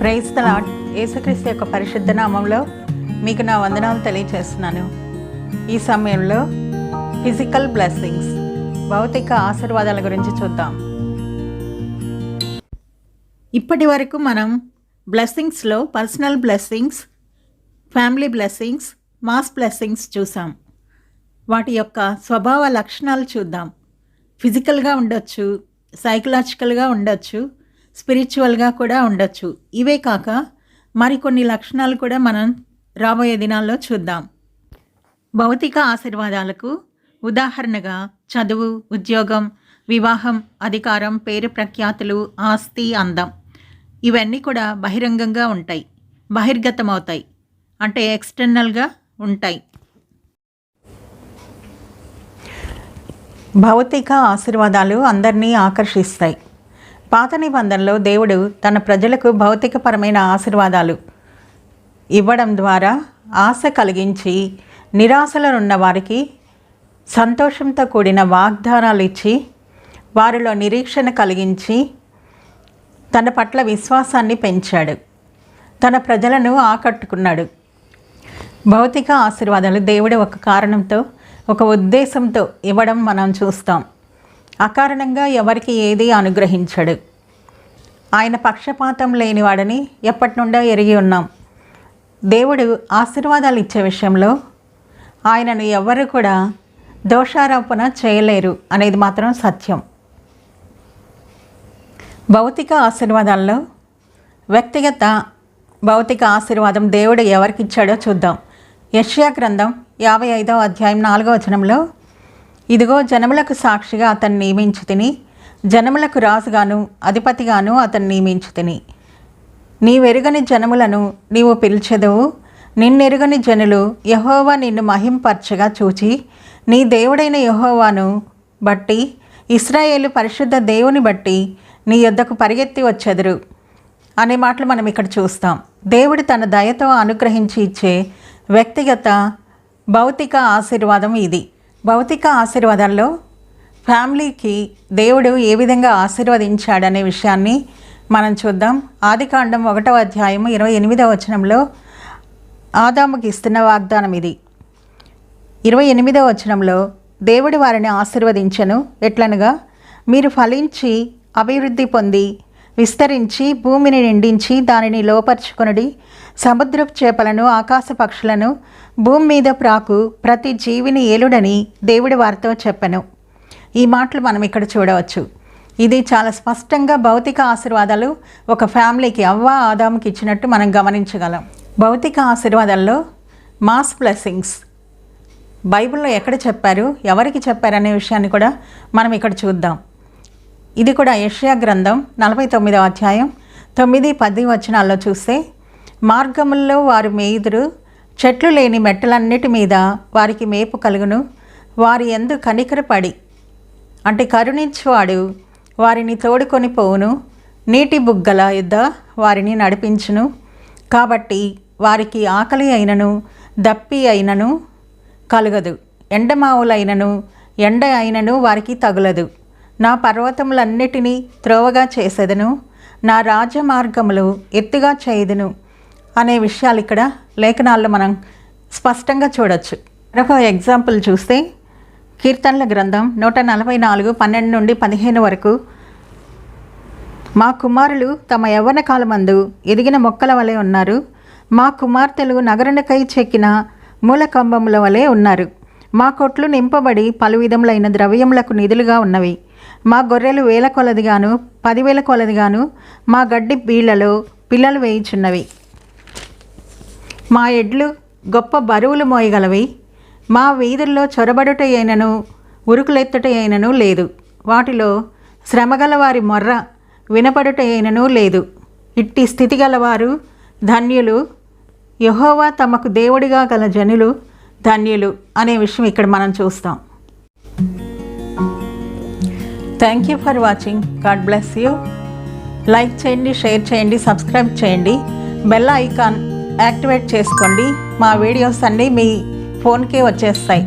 Praise the lord. యేసుక్రీస్తు యొక్క పరిశుద్ధ నామంలో మీకు నా వందనాలు తెలియజేస్తున్నాను. ఈ సమయంలో ఫిజికల్ బ్లెస్సింగ్స్, భౌతిక ఆశీర్వాదాల గురించి చూద్దాం. ఇప్పటి వరకు మనం బ్లెస్సింగ్స్లో personal blessings, family blessings, mass blessings చూసాం. వాటి యొక్క స్వభావ లక్షణాలు చూద్దాం. ఫిజికల్గా ఉండొచ్చు, సైకలాజికల్గా ఉండొచ్చు, స్పిరిచువల్గా కూడా ఉండొచ్చు. ఇవే కాక మరికొన్ని లక్షణాలు కూడా మనం రాబోయే దినాల్లో చూద్దాం. భౌతిక ఆశీర్వాదాలకు ఉదాహరణగా చదువు, ఉద్యోగం, వివాహం, అధికారం, పేరు ప్రఖ్యాతులు, ఆస్తి, అందం ఇవన్నీ కూడా బహిరంగంగా ఉంటాయి, బహిర్గతమవుతాయి, అంటే ఎక్స్టర్నల్గా ఉంటాయి. భౌతిక ఆశీర్వాదాలు అందరినీ ఆకర్షిస్తాయి. పాత నిబంధనలో దేవుడు తన ప్రజలకు భౌతికపరమైన ఆశీర్వాదాలు ఇవ్వడం ద్వారా ఆశ కలిగించి నిరాశలో ఉన్న వారికి సంతోషంతో కూడిన వాగ్దానాలు ఇచ్చి వారిలో నిరీక్షణ కలిగించి తన పట్ల విశ్వాసాన్ని పెంచాడు, తన ప్రజలను ఆకట్టుకున్నాడు. భౌతిక ఆశీర్వాదాలు దేవుడు ఒక కారణంతో, ఒక ఉద్దేశంతో ఇవ్వడం మనం చూస్తాం. అకారణంగా ఎవరికి ఏది అనుగ్రహించడు. ఆయన పక్షపాతం లేనివాడని ఎప్పటి నుండో ఎరిగి ఉన్నాం. దేవుడు ఆశీర్వాదాలు ఇచ్చే విషయంలో ఆయనను ఎవరు కూడా దోషారోపణ చేయలేరు అనేది మాత్రం సత్యం. భౌతిక ఆశీర్వాదాల్లో వ్యక్తిగత భౌతిక ఆశీర్వాదం దేవుడు ఎవరికి ఇచ్చాడో చూద్దాం. యెషయా గ్రంథం 55వ అధ్యాయం 4వ వచనంలో, ఇదిగో జనములకు సాక్షిగా అతన్ని నియమించుతిని, జనములకు రాజుగాను అధిపతిగాను అతన్ని నియమించుతిని. నీవెరుగని జనములను నీవు పిలిచెదవు, నిన్నెరుగని జనులు యెహోవా నిన్ను మహింపరచగా చూచి నీ దేవుడైన యెహోవాను బట్టి, ఇశ్రాయేలు పరిశుద్ధ దేవుని బట్టి నీ యొద్దకు పరిగెత్తి వచ్చెదరు అనే మాటలు మనం ఇక్కడ చూస్తాం. దేవుడు తన దయతో అనుగ్రహించి ఇచ్చే వ్యక్తిగత భౌతిక ఆశీర్వాదం ఇది. భౌతిక ఆశీర్వాదాల్లో ఫ్యామిలీకి దేవుడు ఏ విధంగా ఆశీర్వదించాడనే విషయాన్ని మనం చూద్దాం. ఆదికాండం 1వ అధ్యాయం 28వ వచనంలో ఆదాముకి ఇస్తున్న వాగ్దానం ఇది. 28వ వచనంలో దేవుడు వారిని ఆశీర్వదించెను ఎట్లనగా, మీరు ఫలించి అభివృద్ధి పొంది విస్తరించి భూమిని నిండించి దానిని లోపరుచుకొనుడి, సముద్రపు చేపలను, ఆకాశ పక్షులను, భూమి మీద ప్రాకు ప్రతి జీవిని ఏలుడని దేవుడు వారితో చెప్పెను. ఈ మాటలు మనం ఇక్కడ చూడవచ్చు. ఇది చాలా స్పష్టంగా భౌతిక ఆశీర్వాదాలు ఒక ఫ్యామిలీకి, అవ్వ ఆదాముకి ఇచ్చినట్టు మనం గమనించగలం. భౌతిక ఆశీర్వాదాల్లో మాస్ బ్లెస్సింగ్స్ బైబిల్లో ఎక్కడ చెప్పారు, ఎవరికి చెప్పారు అనే విషయాన్ని కూడా మనం ఇక్కడ చూద్దాం. ఇది కూడా యెషయా గ్రంథం 49వ అధ్యాయం 9-10 వచనాల్లో చూస్తే, మార్గముల్లో వారు మేయుదురు, చెట్లు లేని మెట్టలన్నిటి మీద వారికి మేపు కలుగును, వారి యందు కనికరపడి అంటే కరుణించువాడు వారిని తోడుకొని పోవును, నీటి బుగ్గల యుద్ధ వారిని నడిపించును. కాబట్టి వారికి ఆకలి అయినను దప్పి అయినను కలుగదు, ఎండమావులైనను ఎండ అయినను వారికి తగులదు. నా పర్వతములన్నిటినీ త్రోవగా చేసేదను, నా రాజమార్గములు ఎత్తుగా చేయుదును అనే విషయాలు ఇక్కడ లేఖనాల్లో మనం స్పష్టంగా చూడవచ్చు. మరొక ఎగ్జాంపుల్ చూస్తే కీర్తనల గ్రంథం 144 12-15 వరకు, మా కుమారులు తమ యవ్వన కాలమందు ఎదిగిన మొక్కల వలె ఉన్నారు, మా కుమార్తెలు నగరునికై చెక్కిన మూలకంబముల వలె ఉన్నారు, మా కొట్లు నింపబడి పలు విధములైన ద్రవ్యములకు నిధులుగా ఉన్నవి, మా గొర్రెలు 1000 కొలదిగాను 10,000 కొలదిగాను మా గడ్డి బీళ్లలో పిల్లలు వేయుచున్నవి, మా ఎడ్లు గొప్ప బరువులు మోయగలవి, మా వీధుల్లో చొరబడుట అయినను ఉరుకులెత్తుట అయినను లేదు, వాటిలో శ్రమగల వారి మొర్ర వినపడుట అయినను లేదు. ఇట్టి స్థితి గలవారు ధన్యులు, యెహోవా తమకు దేవుడిగా గల జనులు ధన్యులు అనే విషయం ఇక్కడ మనం చూస్తాం. Thank you for watching. God bless you. Like చేయండి, షేర్ చేయండి, సబ్స్క్రైబ్ చేయండి, బెల్ ఐకాన్ యాక్టివేట్ చేసుకోండి. మా వీడియోస్ అన్నీ మీ ఫోన్కే వచ్చేస్తాయి.